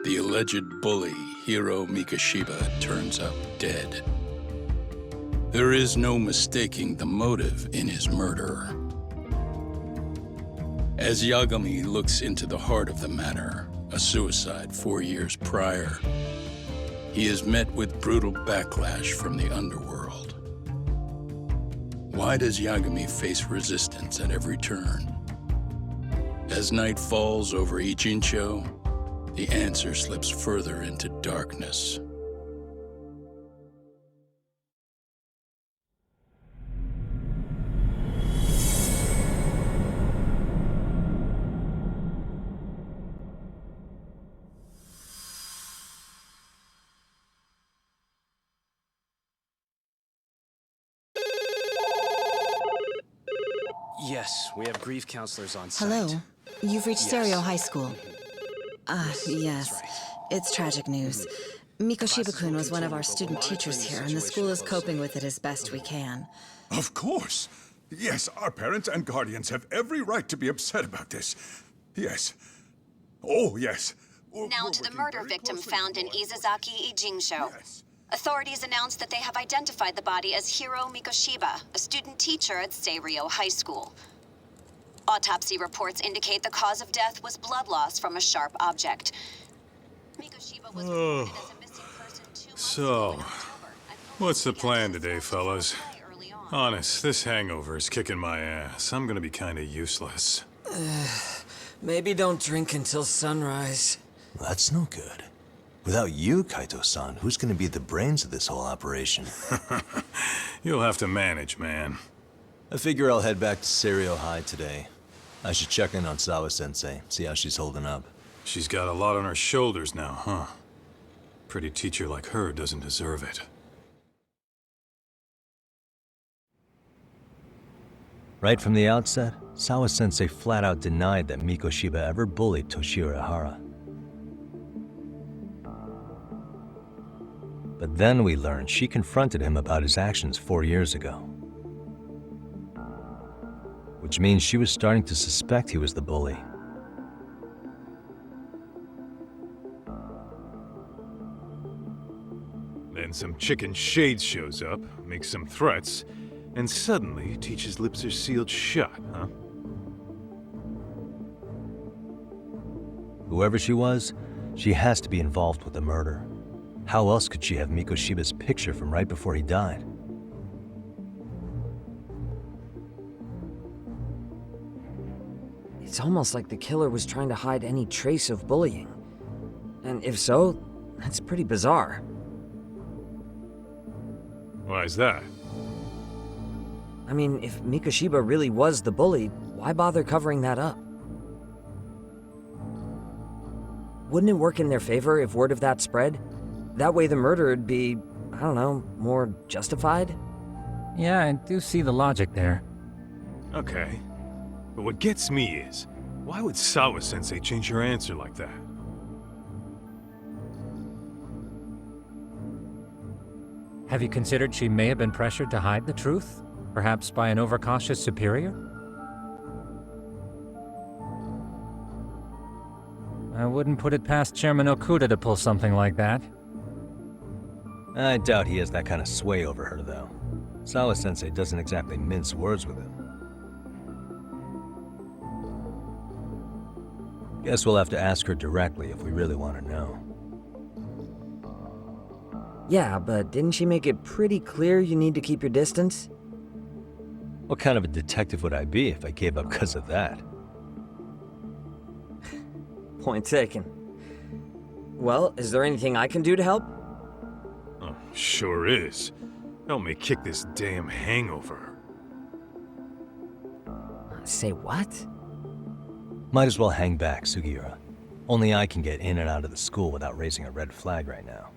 The alleged bully, Hiro Mikoshiba, turns up dead. There is no mistaking the motive in his murder. As Yagami looks into the heart of the matter, a suicide 4 years prior, he is met with brutal backlash from the underworld. Why does Yagami face resistance at every turn? As night falls over Ichincho, the answer slips further into darkness. Yes, we have grief counselors on site. Hello. You've reached Yes. Stereo High School. Yes. That's right. It's tragic news. Mikoshiba-kun was one of our student teachers here, and the school is coping with it as best we can. Of course. Yes, our parents and guardians have every right to be upset about this. Yes. Oh, yes. Now to the murder victim found in Izazaki, Ijincho. Yes. Authorities announced that they have identified the body as Hiro Mikoshiba, a student teacher at Seirio High School. Autopsy reports indicate the cause of death was blood loss from a sharp object. Mikoshiba was reported as a missing person 2 months So, ago in October, and what's the police plan began today, to fellas? play early on. Honest, this hangover is kicking my ass. I'm gonna be kinda useless. Maybe don't drink until sunrise. That's no good. Without you, Kaito-san, who's gonna be the brains of this whole operation? You'll have to manage, man. I figure I'll head back to Seirio High today. I should check in on Sawa-sensei, see how she's holding up. She's got a lot on her shoulders now, huh? Pretty teacher like her doesn't deserve it. Right from the outset, Sawa-sensei flat out denied that Mikoshiba ever bullied Toshiro Ihara. But then we learned she confronted him about his actions 4 years ago. Which means she was starting to suspect he was the bully. Then some chicken shades shows up, makes some threats, and suddenly teacher's lips are sealed shut, huh? Whoever she was, she has to be involved with the murder. How else could she have Mikoshiba's picture from right before he died? It's almost like the killer was trying to hide any trace of bullying. And if so, that's pretty bizarre. Why is that? I mean, if Mikoshiba really was the bully, why bother covering that up? Wouldn't it work in their favor if word of that spread? That way the murder would be, I don't know, more justified? Yeah, I do see the logic there. Okay. But what gets me is, why would Sawa-sensei change her answer like that? Have you considered she may have been pressured to hide the truth? Perhaps by an overcautious superior? I wouldn't put it past Chairman Okuda to pull something like that. I doubt he has that kind of sway over her, though. Sawa-sensei doesn't exactly mince words with him. Guess we'll have to ask her directly if we really want to know. Yeah, but didn't she make it pretty clear you need to keep your distance? What kind of a detective would I be if I gave up because of that? Point taken. Well, is there anything I can do to help? Oh, sure is. Help me kick this damn hangover. Say what? Might as well hang back, Sugiura. Only I can get in and out of the school without raising a red flag right now.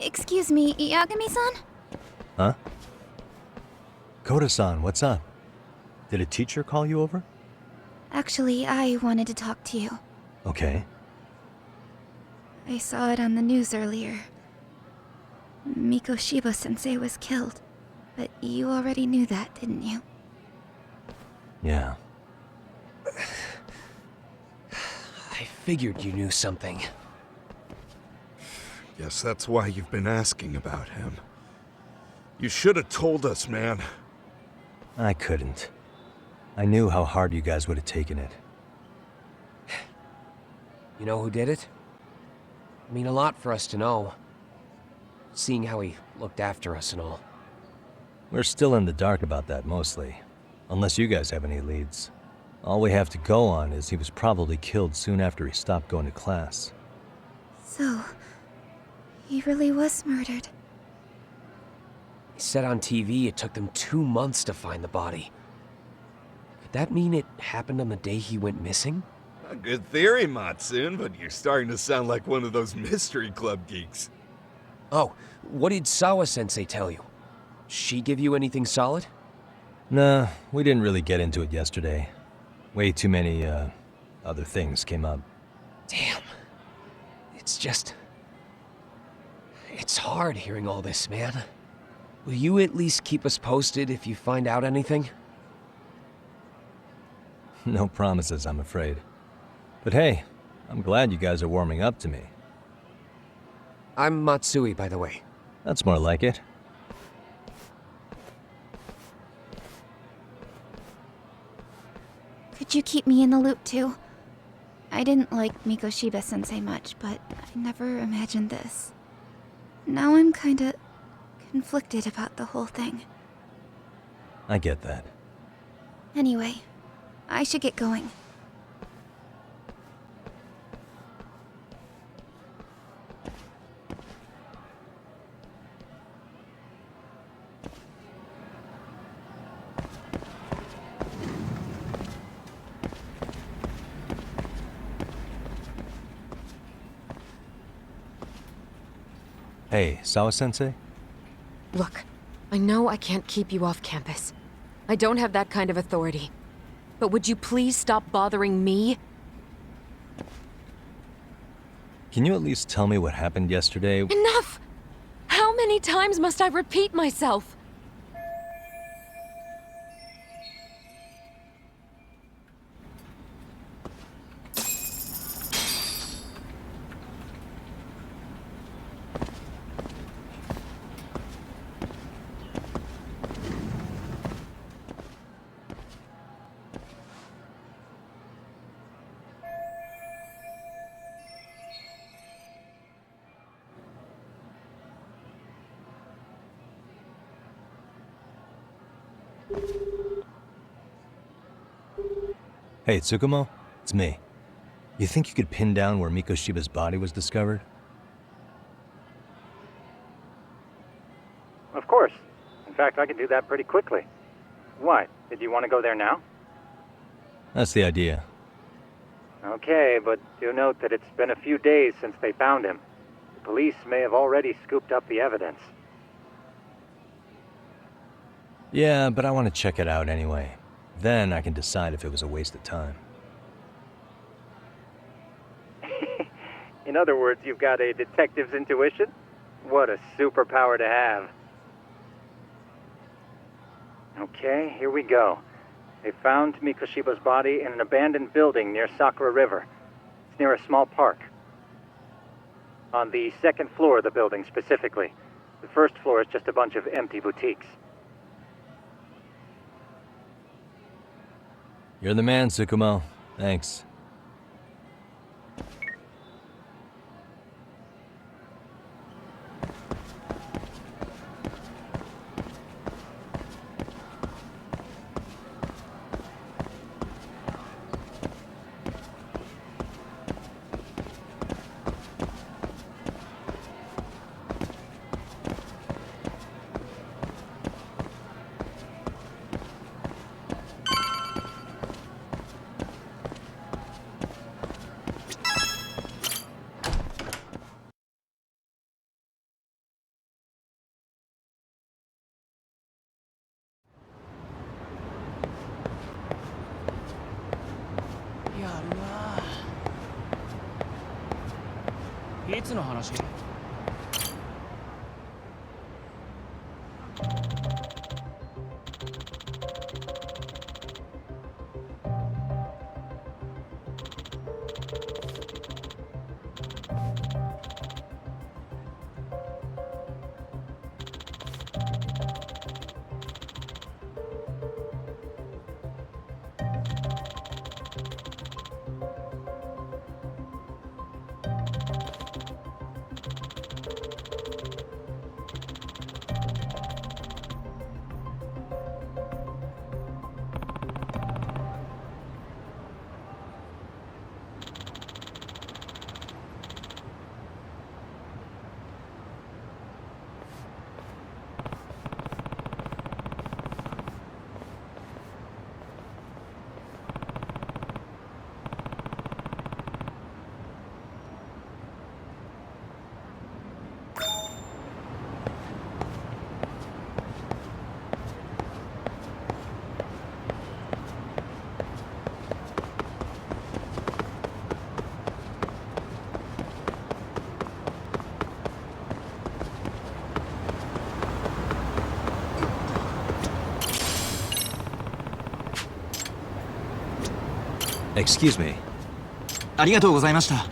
Excuse me, Yagami-san? Huh? Koda-san, what's up? Did a teacher call you over? Actually, I wanted to talk to you. Okay. I saw it on the news earlier. Mikoshiba-sensei was killed. But you already knew that, didn't you? Yeah. I figured you knew something. Guess that's why you've been asking about him. You should have told us, man. I couldn't. I knew how hard you guys would have taken it. You know who did it? I mean, a lot for us to know. Seeing how he looked after us and all. We're still in the dark about that, mostly. Unless you guys have any leads. All we have to go on is he was probably killed soon after he stopped going to class. So, he really was murdered. He said on TV it took them 2 months to find the body. Could that mean it happened on the day he went missing? A good theory, Matsun, but you're starting to sound like one of those mystery club geeks. Oh, what did Sawa-sensei tell you? She give you anything solid? Nah, we didn't really get into it yesterday. Way too many, other things came up. Damn. It's just... It's hard hearing all this, man. Will you at least keep us posted if you find out anything? No promises, I'm afraid. But hey, I'm glad you guys are warming up to me. I'm Matsui, by the way. That's more like it. Could you keep me in the loop too? I didn't like Mikoshiba-sensei much, but I never imagined this. Now I'm kinda conflicted about the whole thing. I get that. Anyway, I should get going. Hey, Sawa-sensei? Look, I know I can't keep you off campus. I don't have that kind of authority. But would you please stop bothering me? Can you at least tell me what happened yesterday? Enough! How many times must I repeat myself? Hey, Tsukumo? It's me. You think you could pin down where Mikoshiba's body was discovered? Of course. In fact, I can do that pretty quickly. What? Did you want to go there now? That's the idea. Okay, but do note that it's been a few days since they found him. The police may have already scooped up the evidence. Yeah, but I want to check it out anyway. Then I can decide if it was a waste of time. In other words, you've got a detective's intuition? What a superpower to have. Okay, here we go. They found Mikoshiba's body in an abandoned building near Sakura River. It's near a small park. On the second floor of the building, specifically. The first floor is just a bunch of empty boutiques. You're the man, Tsukumo. Thanks. いつの話？ Excuse me. ありがとうございました。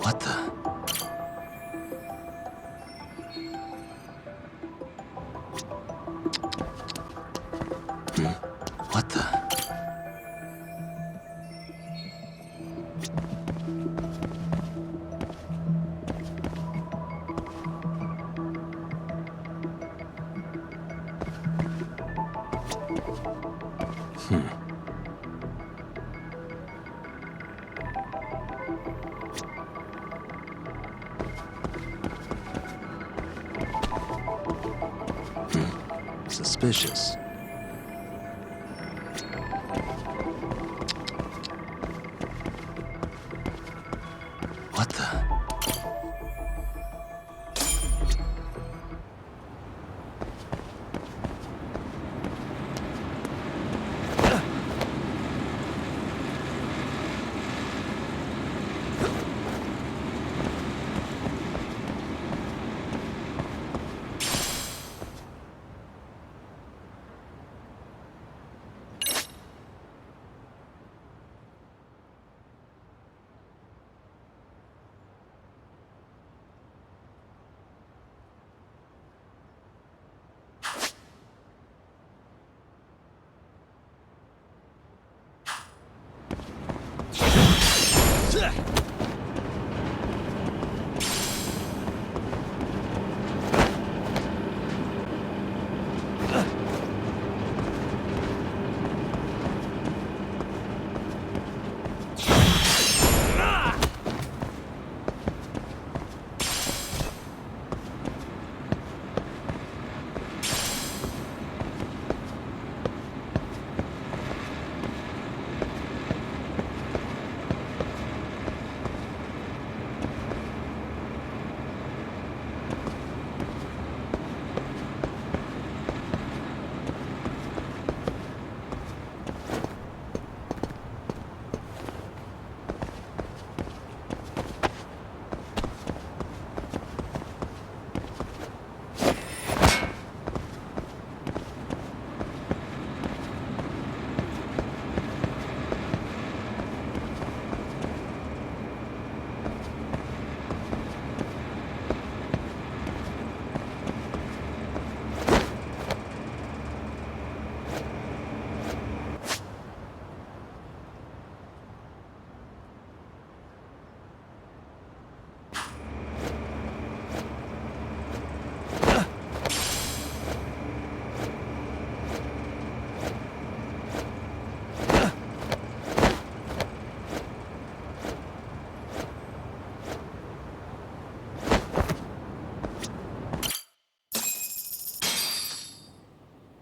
What the? What the? Suspicious. What the?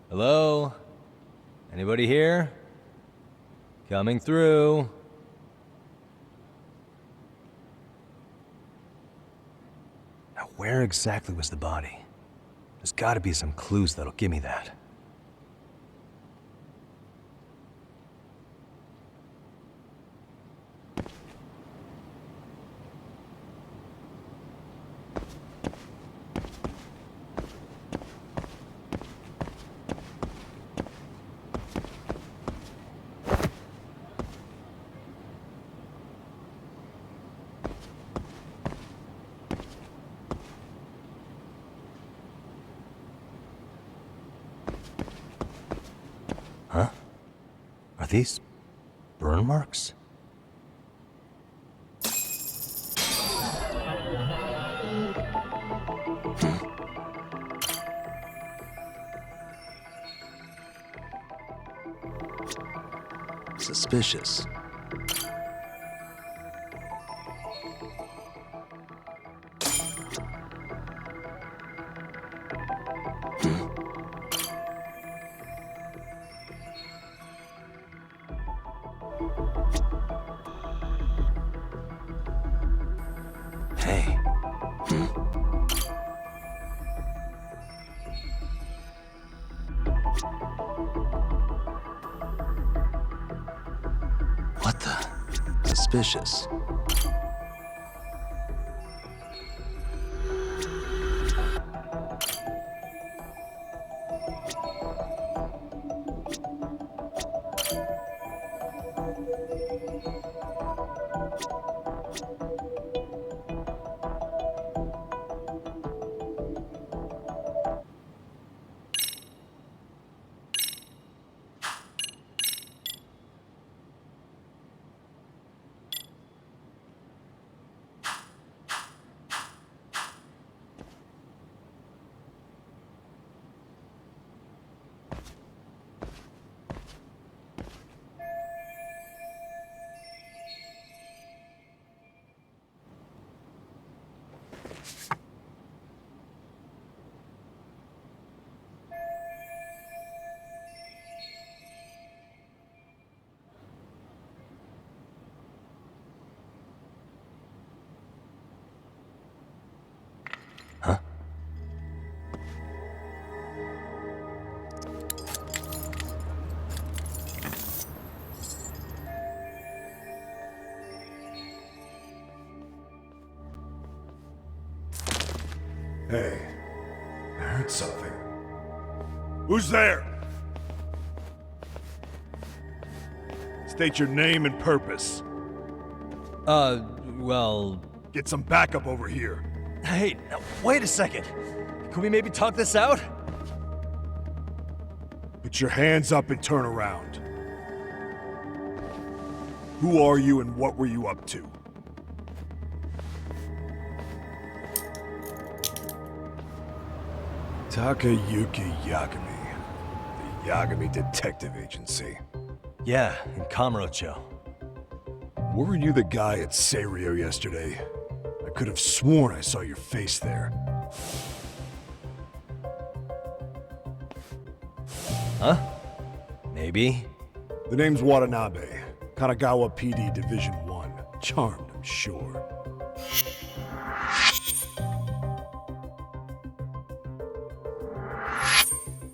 Hello? Anybody here? Coming through. Now, where exactly was the body? There's gotta be some clues that'll give me that. Huh? Are these burn marks? Suspicious. What the? Suspicious. Hey, I heard something. Who's there? State your name and purpose. Well... Get some backup over here. Hey, now, wait a second. Could we maybe talk this out? Put your hands up and turn around. Who are you and what were you up to? Takayuki Yagami. The Yagami Detective Agency. Yeah, in Kamurocho. Were you the guy at Serio yesterday? I could have sworn I saw your face there. Huh? Maybe. The name's Watanabe. Kanagawa PD Division 1. Charmed, I'm sure.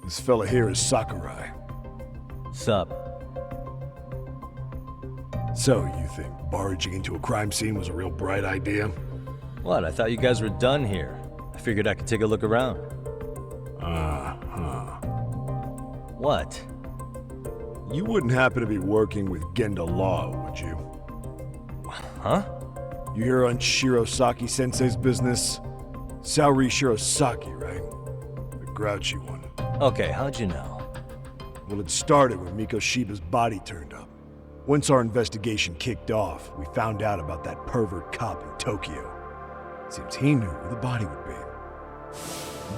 This fella here is Sakurai. Sup? So, you think barging into a crime scene was a real bright idea? What? I thought you guys were done here. I figured I could take a look around. Uh-huh. What? You wouldn't happen to be working with Genda Law, would you? Huh? You hear on Shirosaki-sensei's business? Saori Shirosaki, right? The grouchy one. Okay, how'd you know? Well, it started when Mikoshiba's body turned up. Once our investigation kicked off, we found out about that pervert cop in Tokyo. Seems he knew where the body would be.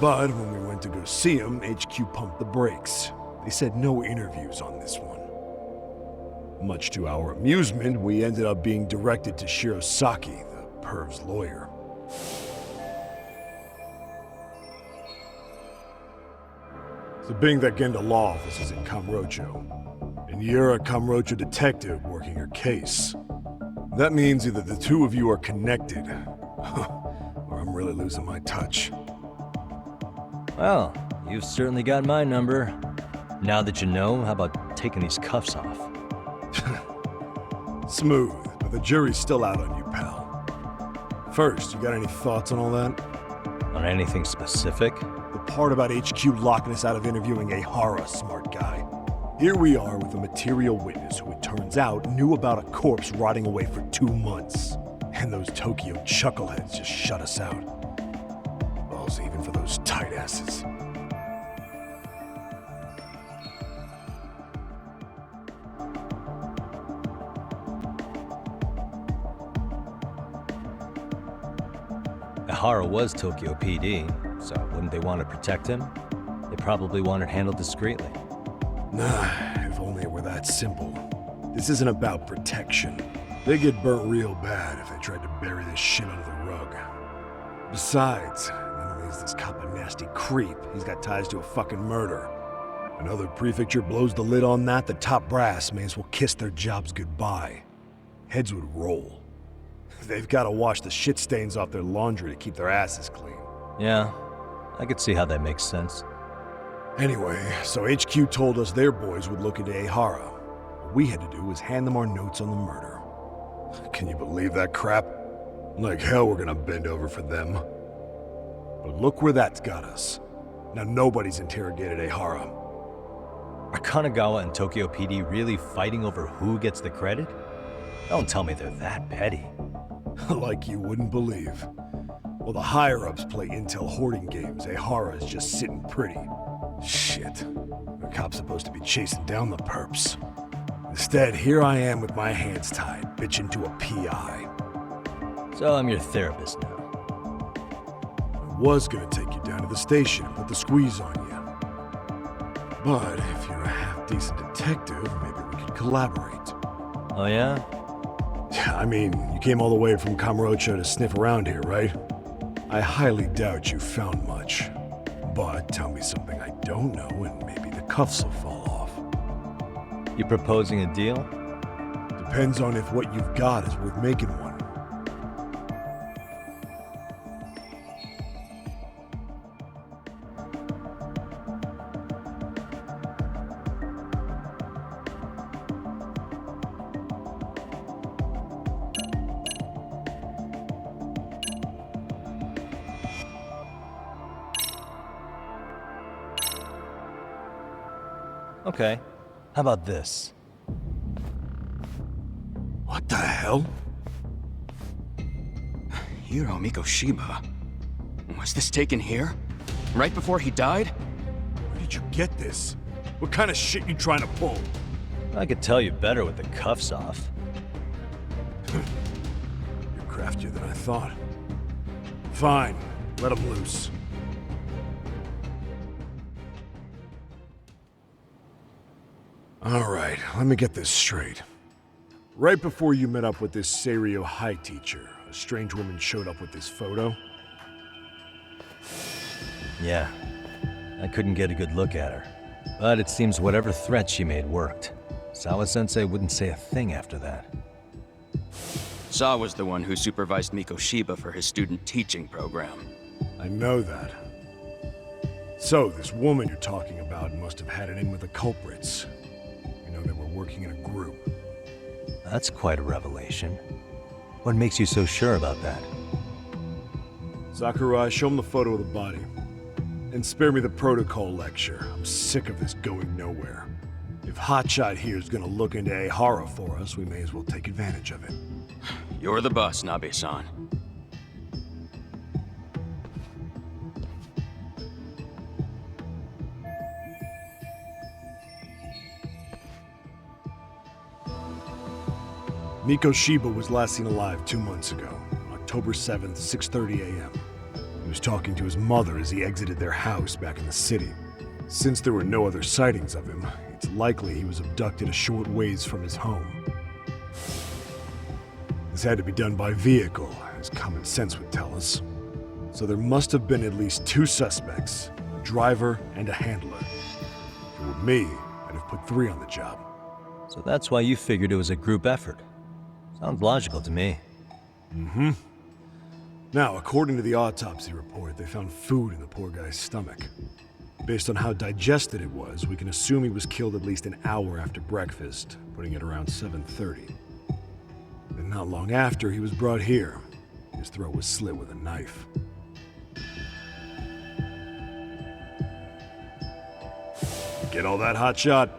But when we went to go see him, HQ pumped the brakes. They said no interviews on this one. Much to our amusement, we ended up being directed to Shirosaki, the perv's lawyer. So being that Genda Law office is in Kamurocho, and you're a Kamurocho detective working your case, that means either the two of you are connected, or I'm really losing my touch. Well, you've certainly got my number. Now that you know, how about taking these cuffs off? Smooth, but the jury's still out on you, pal. First, you got any thoughts on all that? On anything specific? The part about HQ locking us out of interviewing a Hara, smart guy. Here we are with a material witness who it turns out knew about a corpse rotting away for 2 months. And those Tokyo chuckleheads just shut us out. Balls even for those tight asses. Hara was Tokyo PD, so wouldn't they want to protect him? They probably want it handled discreetly. Nah, if only it were that simple. This isn't about protection. They get burnt real bad if they tried to bury this shit under the rug. Besides, not only is this cop a nasty creep, he's got ties to a fucking murder. Another prefecture blows the lid on that, the top brass may as well kiss their jobs goodbye. Heads would roll. They've got to wash the shit stains off their laundry to keep their asses clean. Yeah, I could see how that makes sense. Anyway, so HQ told us their boys would look into Ehara. What we had to do was hand them our notes on the murder. Can you believe that crap? Like hell we're gonna bend over for them. But look where that's got us. Now nobody's interrogated Ehara. Are Kanagawa and Tokyo PD really fighting over who gets the credit? Don't tell me they're that petty. Like you wouldn't believe. While the higher-ups play intel hoarding games, Ehara is just sitting pretty. Shit. The cop's supposed to be chasing down the perps. Instead, here I am with my hands tied, bitching to a PI. So I'm your therapist now. I was gonna take you down to the station and put the squeeze on you. But if you're a half-decent detective, maybe we could collaborate. Oh yeah? I mean, you came all the way from Kamurocho to sniff around here, right? I highly doubt you found much. But tell me something I don't know and maybe the cuffs will fall off. You proposing a deal? Depends on if what you've got is worth making one. Okay. How about this? What the hell? Hiro Mikoshiba. Was this taken here? Right before he died? Where did you get this? What kind of shit you trying to pull? I could tell you better with the cuffs off. You're craftier than I thought. Fine, let him loose. Alright, let me get this straight. Right before you met up with this Serio High teacher, a strange woman showed up with this photo? Yeah. I couldn't get a good look at her. But it seems whatever threat she made worked. Sawa-sensei wouldn't say a thing after that. Saw was the one who supervised Mikoshiba for his student teaching program. I know that. So, this woman you're talking about must have had it in with the culprits. You know, they were working in a group. That's quite a revelation. What makes you so sure about that? Sakurai, show him the photo of the body. And spare me the protocol lecture. I'm sick of this going nowhere. If Hotshot here is gonna look into Ehara for us, we may as well take advantage of it. You're the boss, Nabe-san. Mikoshiba was last seen alive 2 months ago, October 7th, 6:30 a.m. He was talking to his mother as he exited their house back in the city. Since there were no other sightings of him, it's likely he was abducted a short ways from his home. This had to be done by vehicle, as common sense would tell us. So there must have been at least 2 suspects, a driver and a handler. If it were me, I'd have put 3 on the job. So that's why you figured it was a group effort. Sounds logical to me. Mm-hmm. Now, according to the autopsy report, they found food in the poor guy's stomach. Based on how digested it was, we can assume he was killed at least an hour after breakfast, putting it around 7:30. Then not long after, he was brought here. His throat was slit with a knife. Get all that, Hotshot?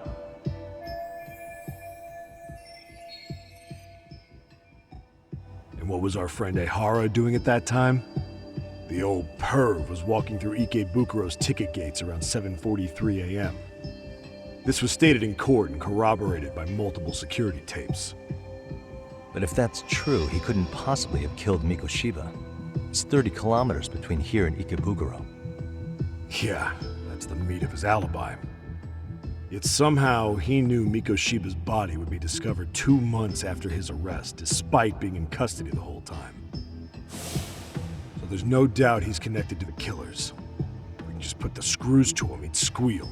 And what was our friend Ehara doing at that time? The old perv was walking through Ikebukuro's ticket gates around 7:43 a.m. This was stated in court and corroborated by multiple security tapes. But if that's true, he couldn't possibly have killed Mikoshiba. It's 30 kilometers between here and Ikebukuro. Yeah, that's the meat of his alibi. Yet somehow he knew Mikoshiba's body would be discovered 2 months after his arrest, despite being in custody the whole time. So there's no doubt he's connected to the killers. If we can just put the screws to him, he'd squeal.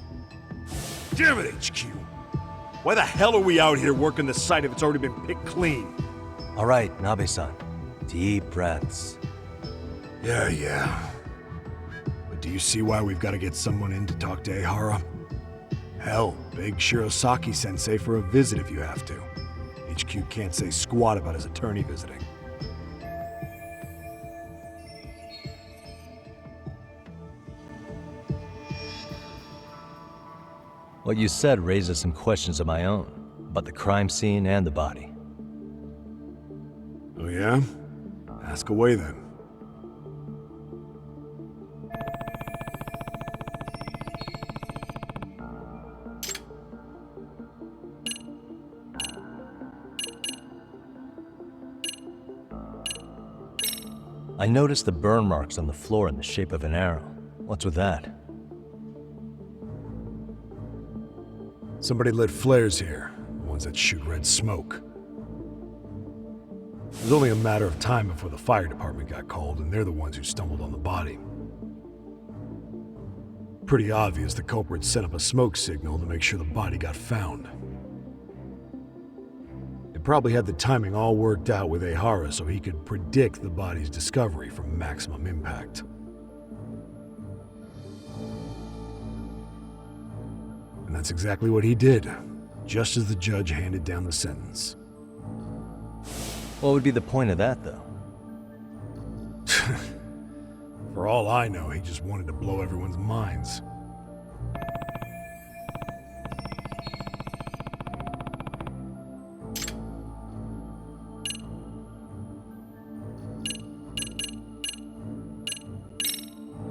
Damn it, HQ! Why the hell are we out here working the site if it's already been picked clean? All right, Nabe-san. Deep breaths. Yeah. But do you see why we've got to get someone in to talk to Ehara? Hell, beg Shirosaki-sensei for a visit if you have to. HQ can't say squat about his attorney visiting. What you said raises some questions of my own, about the crime scene and the body. Oh yeah? Ask away then. I noticed the burn marks on the floor in the shape of an arrow. What's with that? Somebody lit flares here, the ones that shoot red smoke. It was only a matter of time before the fire department got called, and they're the ones who stumbled on the body. Pretty obvious the culprit set up a smoke signal to make sure the body got found. They probably had the timing all worked out with Ehara so he could predict the body's discovery from maximum impact. And that's exactly what he did, just as the judge handed down the sentence. What would be the point of that, though? For all I know, he just wanted to blow everyone's minds.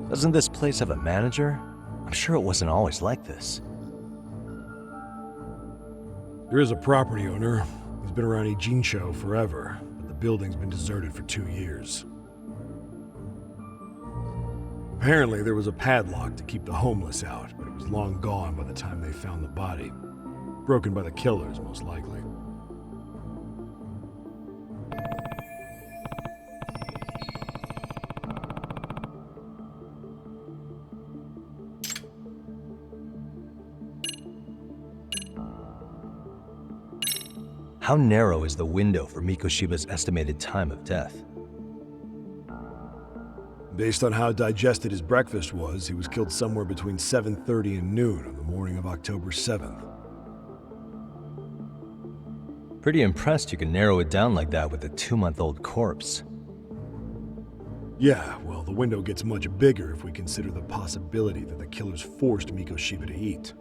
Doesn't this place have a manager? I'm sure it wasn't always like this. There is a property owner. He's been around Ijincho forever, but the building's been deserted for 2 years. Apparently, there was a padlock to keep the homeless out, but it was long gone by the time they found the body. Broken by the killers, most likely. How narrow is the window for Mikoshiba's estimated time of death? Based on how digested his breakfast was, he was killed somewhere between 7:30 and noon on the morning of October 7th. Pretty impressed you can narrow it down like that with a 2-month-old corpse. Yeah, well, the window gets much bigger if we consider the possibility that the killers forced Mikoshiba to eat.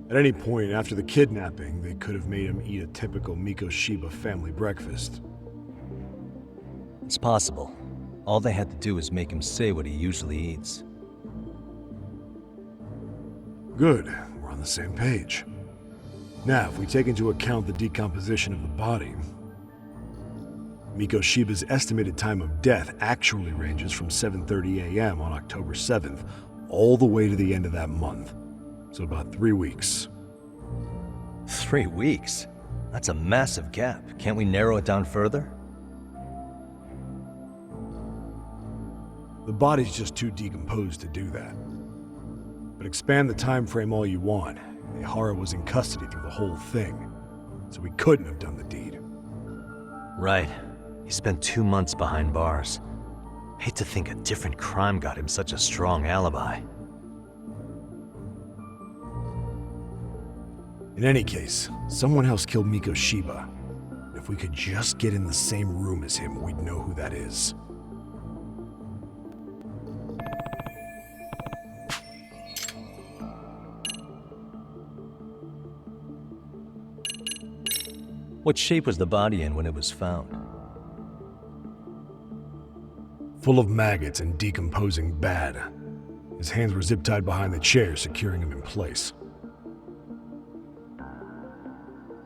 At any point after the kidnapping, they could have made him eat a typical Mikoshiba family breakfast. It's possible. All they had to do was make him say what he usually eats. Good, we're on the same page. Now, if we take into account the decomposition of the body, Mikoshiba's estimated time of death actually ranges from 7:30 a.m. on October 7th all the way to the end of that month. So about 3 weeks. 3 weeks? That's a massive gap. Can't we narrow it down further? The body's just too decomposed to do that. But expand the time frame all you want. Ihara was in custody through the whole thing, so he couldn't have done the deed. Right. He spent 2 months behind bars. Hate to think a different crime got him such a strong alibi. In any case, someone else killed Mikoshiba. If we could just get in the same room as him, we'd know who that is. What shape was the body in when it was found? Full of maggots and decomposing bad. His hands were zip-tied behind the chair, securing him in place.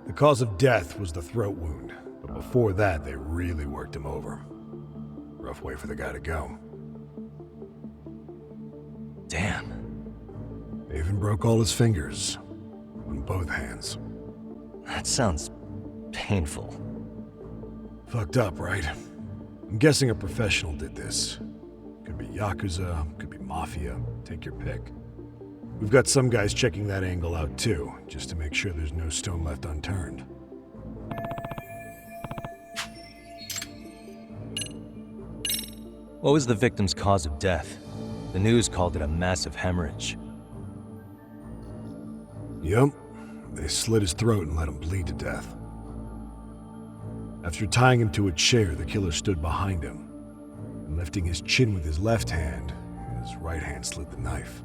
The cause of death was the throat wound, but before that, they really worked him over. Rough way for the guy to go. Damn. They even broke all his fingers, on both hands. That sounds painful. Fucked up, right? I'm guessing a professional did this. Could be Yakuza, could be Mafia, take your pick. We've got some guys checking that angle out too, just to make sure there's no stone left unturned. What was the victim's cause of death? The news called it a massive hemorrhage. Yep. They slit his throat and let him bleed to death. After tying him to a chair, the killer stood behind him, and lifting his chin with his left hand, his right hand slid the knife.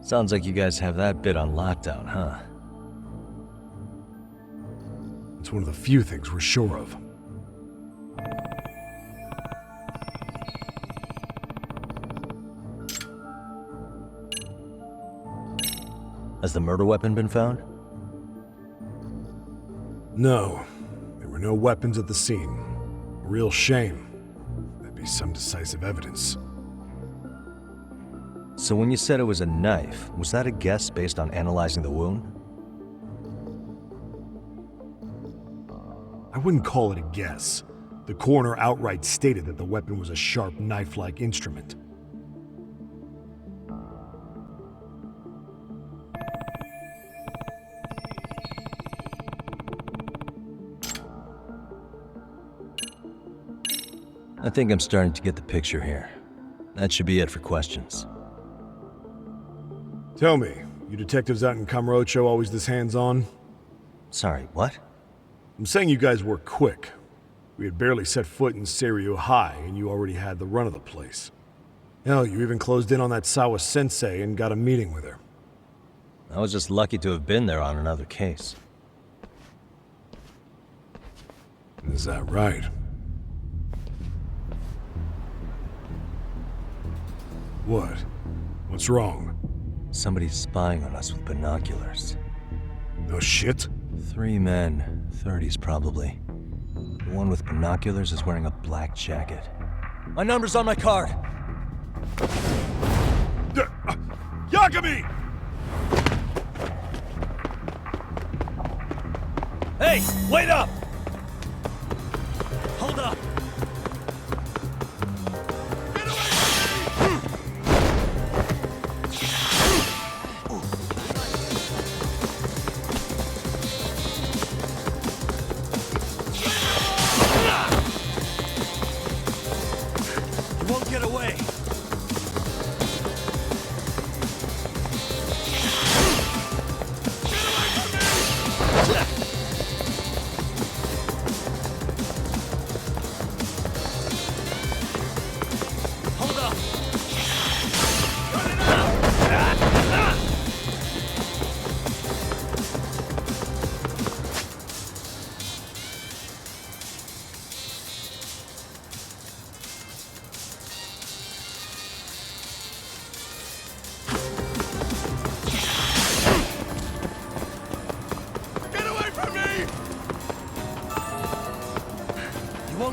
Sounds like you guys have that bit on lockdown, huh? It's one of the few things we're sure of. Has the murder weapon been found? No. There were no weapons at the scene. A real shame. That'd be some decisive evidence. So when you said it was a knife, was that a guess based on analyzing the wound? I wouldn't call it a guess. The coroner outright stated that the weapon was a sharp knife-like instrument. I think I'm starting to get the picture here. That should be it for questions. Tell me, you detectives out in Kamurocho always this hands-on? Sorry, what? I'm saying you guys work quick. We had barely set foot in Seiryu High, and you already had the run of the place. Hell, you even closed in on that Sawa sensei and got a meeting with her. I was just lucky to have been there on another case. Is that right? What? What's wrong? Somebody's spying on us with binoculars. No shit? 3 men, 30s probably. The one with binoculars is wearing a black jacket. My number's on my card. Yagami! Hey, wait up! Hold up! You won't get away!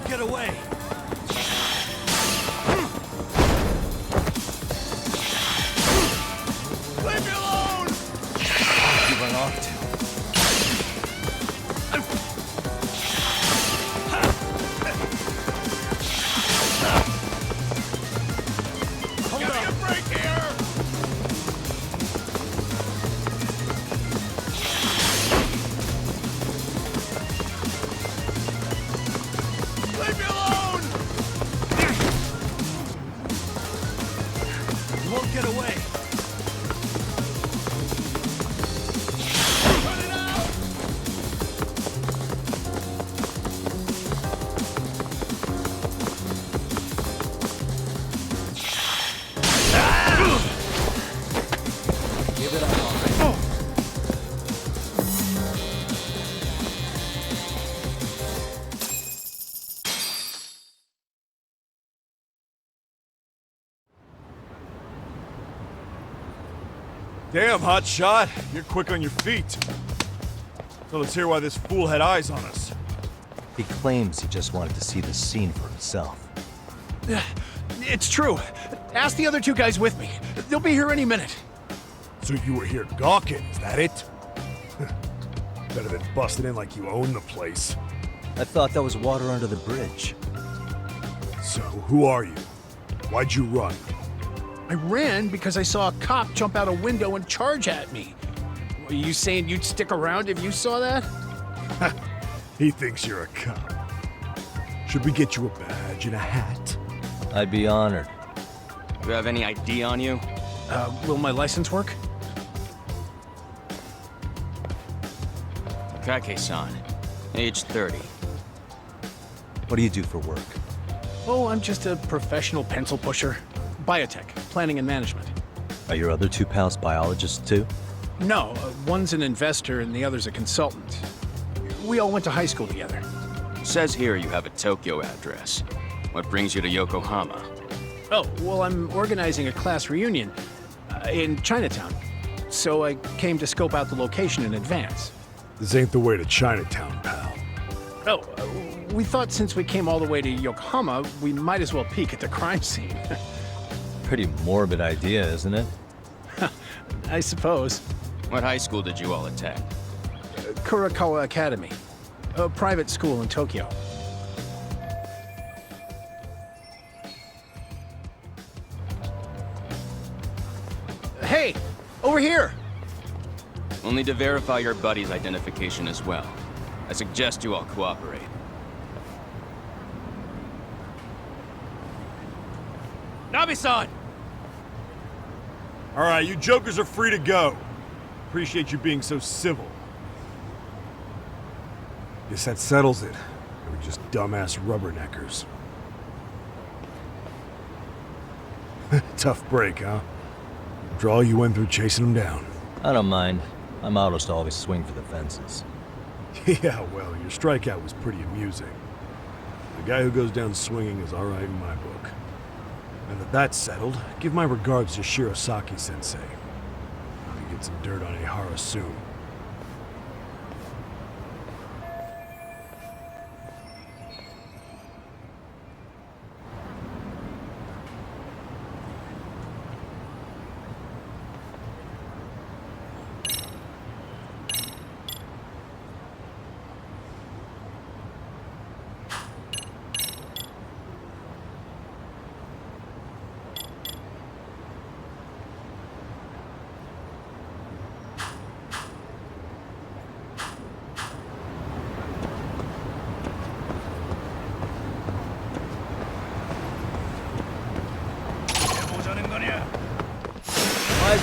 Get away! Leave me alone! You run off to. Hold up! Give me a break here! Leave me alone! You won't get away! Cut it out! Give it up already. Damn, hot shot. You're quick on your feet. So let's hear why this fool had eyes on us. He claims he just wanted to see the scene for himself. It's true. Ask the other two guys with me. They'll be here any minute. So you were here gawking, is that it? Better than busting in like you own the place. I thought that was water under the bridge. So, who are you? Why'd you run? I ran because I saw a cop jump out a window and charge at me. Are you saying you'd stick around if you saw that? He thinks you're a cop. Should we get you a badge and a hat? I'd be honored. Do you have any ID on you? Will my license work? Takayuki-san, age 30. What do you do for work? Oh, I'm just a professional pencil pusher. Biotech, planning and management. Are your other two pals biologists too? No, one's an investor and the other's a consultant. We all went to high school together. Says here you have a Tokyo address. What brings you to Yokohama? Oh, well, I'm organizing a class reunion in Chinatown. So I came to scope out the location in advance. This ain't the way to Chinatown, pal. Oh, we thought since we came all the way to Yokohama, we might as well peek at the crime scene. Pretty morbid idea, isn't it? I suppose. What high school did you all attend? Kurakawa Academy, a private school in Tokyo. Hey, over here! We'll need to verify your buddy's identification as well. I suggest you all cooperate. Nabi-san! All right, you jokers are free to go. Appreciate you being so civil. Guess that settles it. They were just dumbass rubberneckers. Tough break, huh? After all you went through chasing them down. I don't mind. My motto's to always swing for the fences. Yeah, well, your strikeout was pretty amusing. The guy who goes down swinging is all right in my book. Now that that's settled, give my regards to Shirosaki-sensei. Hope you get some dirt on Ehara soon.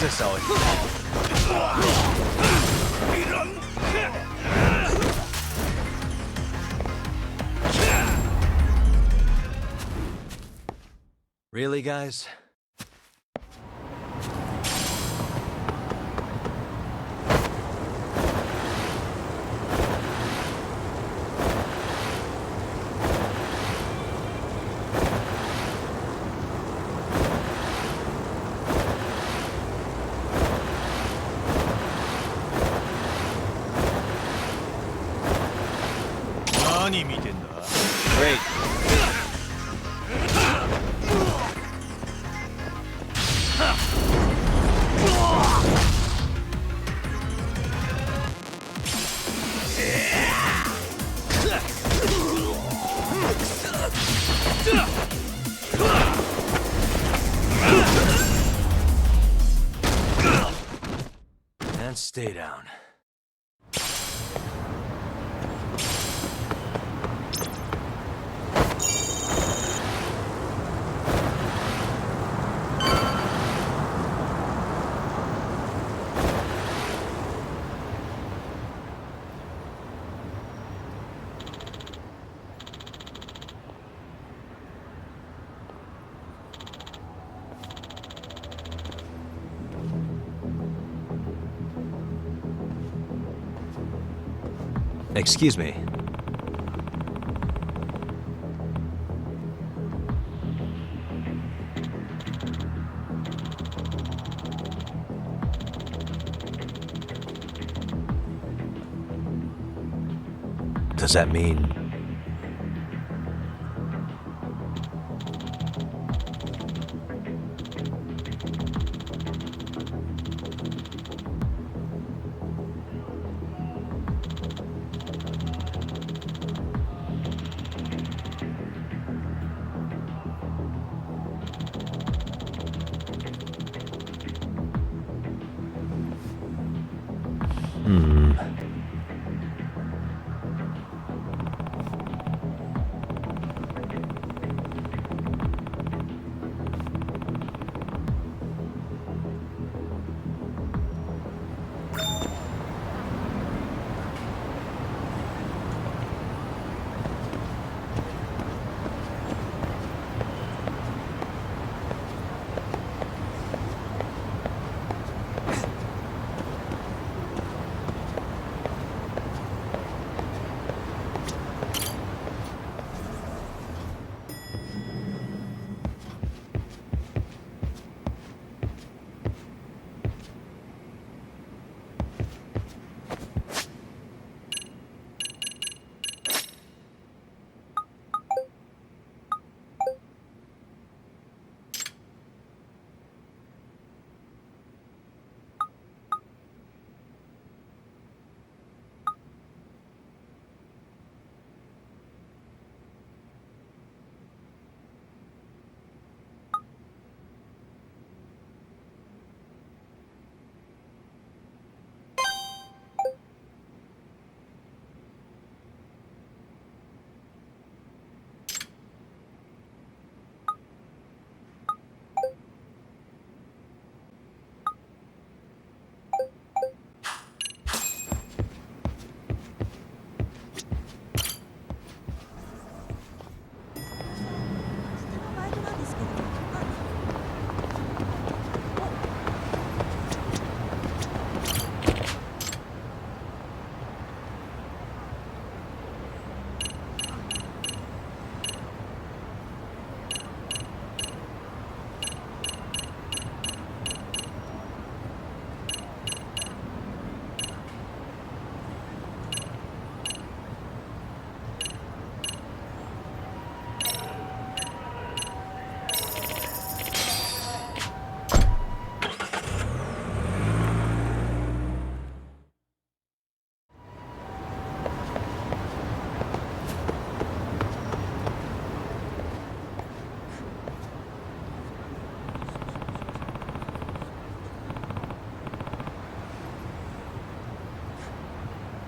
this always? Really, guys? Great. And stay down. Excuse me. Does that mean...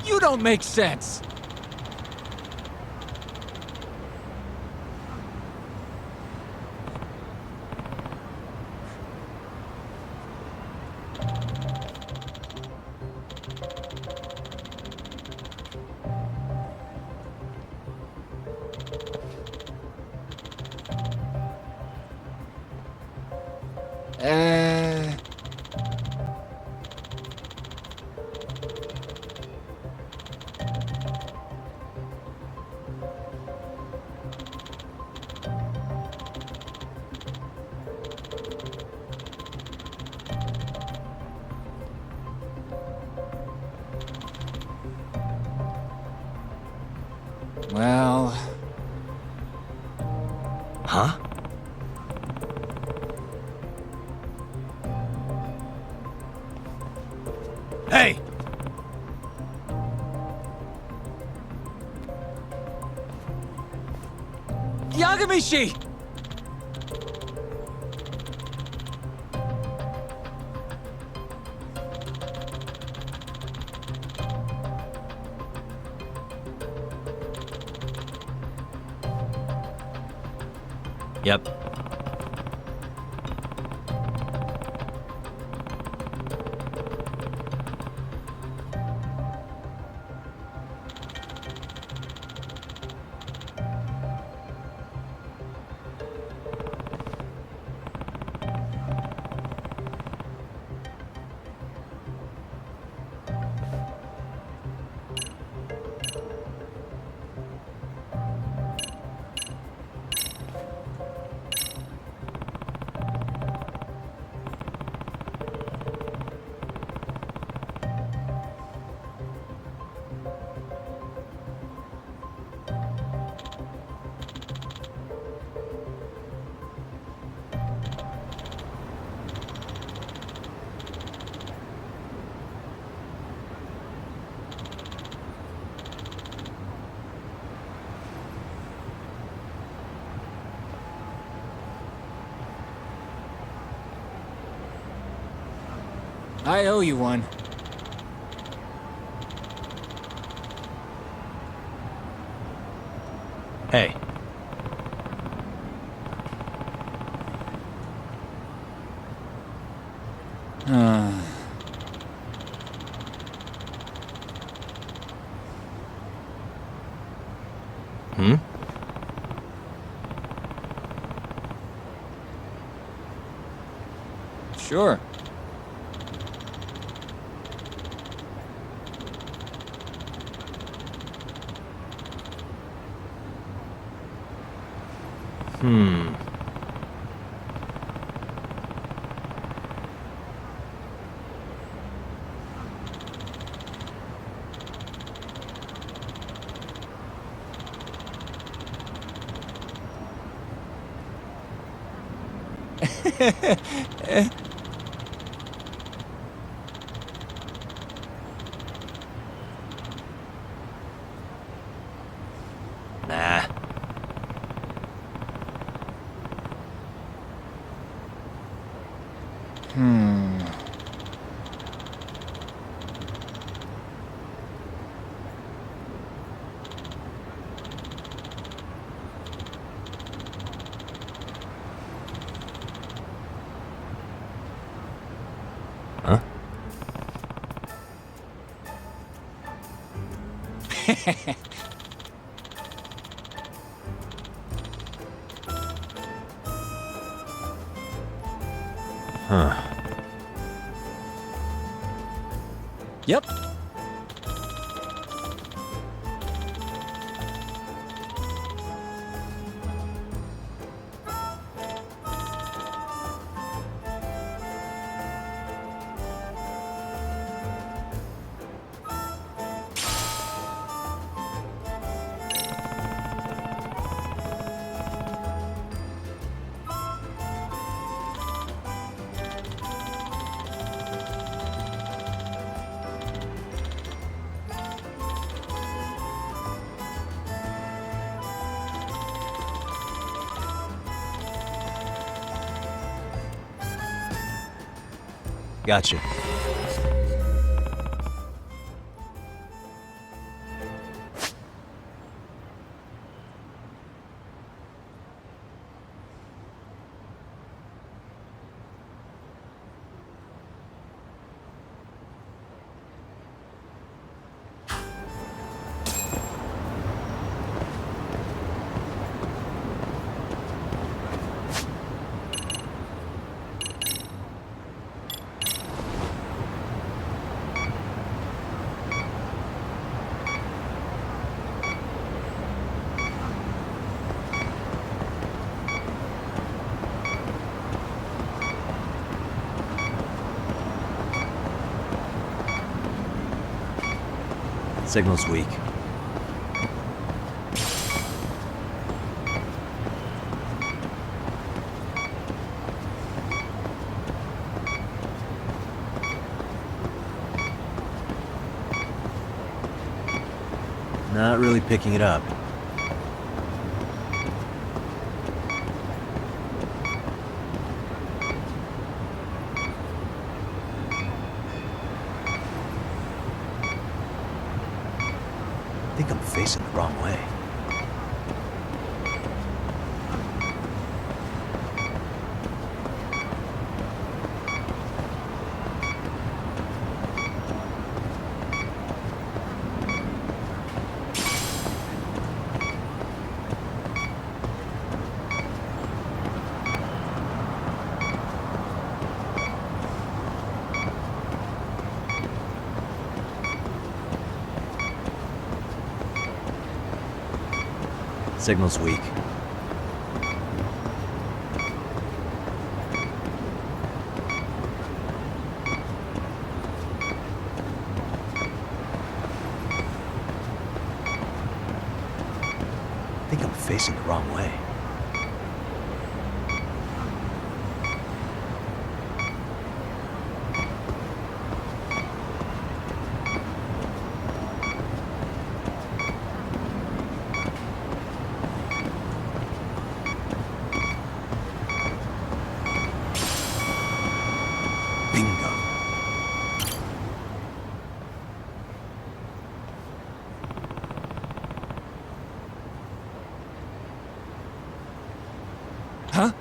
You don't make sense! Well... Huh? Hey! Yagami-shi! Yep. I owe you one. Hey. Hmm? Sure. Nah. Huh? Huh. Yep. Gotcha. Signal's weak. Not really picking it up. I think I'm facing the wrong way. Signal's weak. I think I'm facing the wrong way. Huh?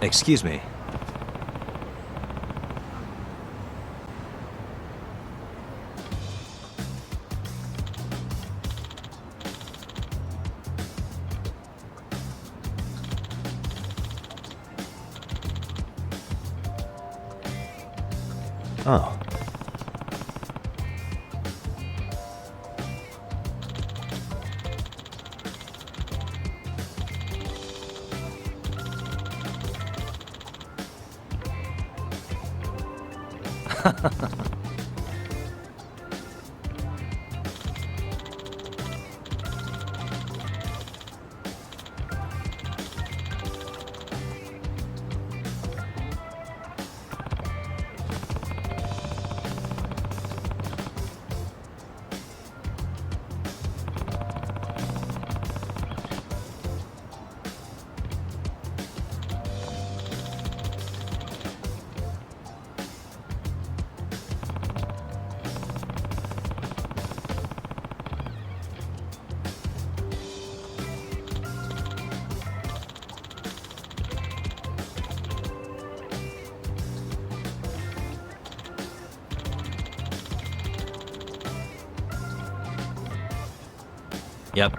Excuse me. Oh. Yep.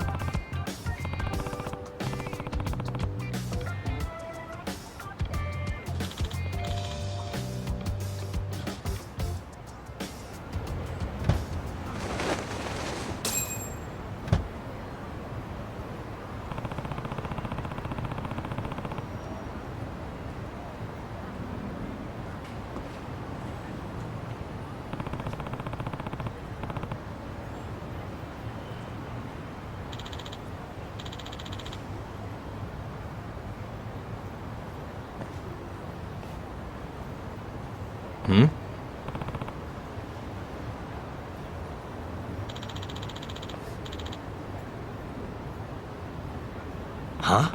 Hmm? Huh?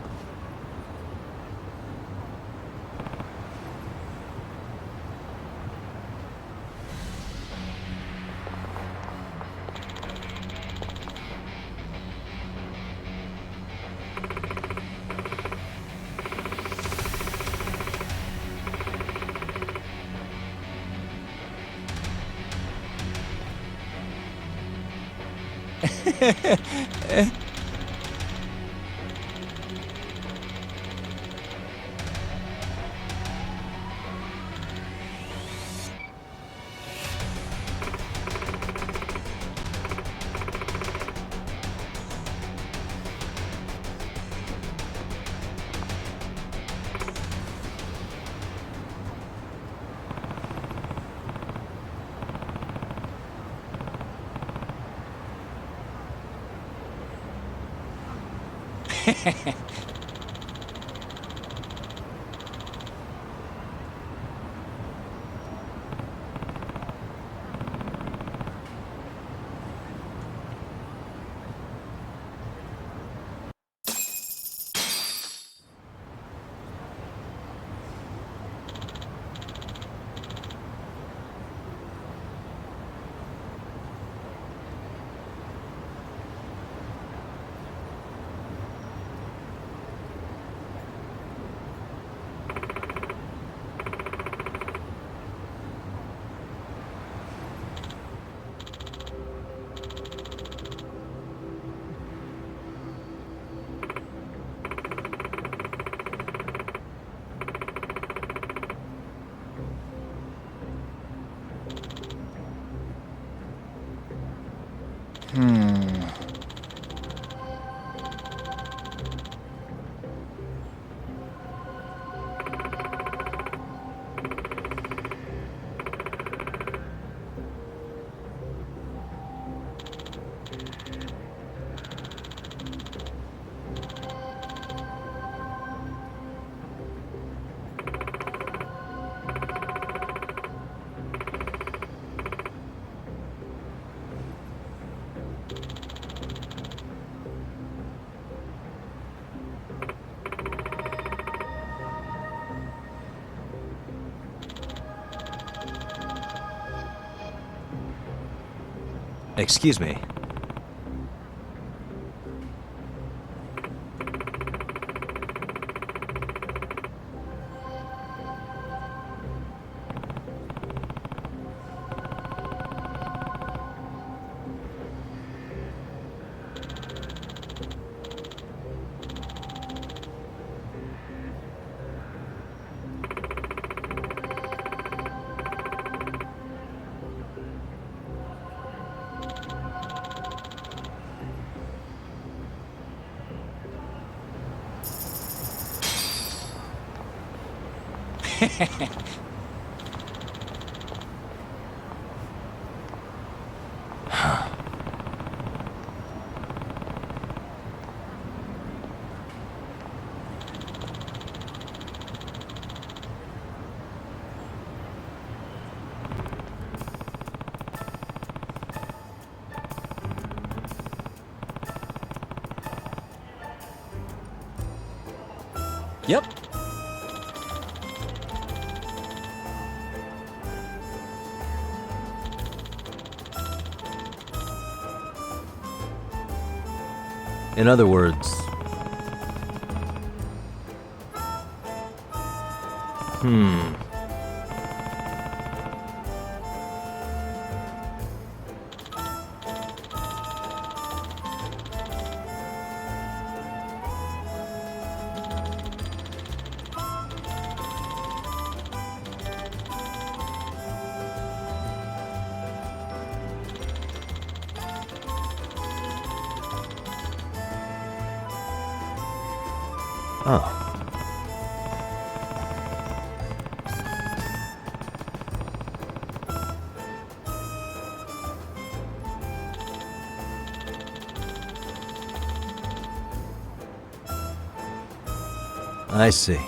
Excuse me. Yep. In other words... Oh. I see.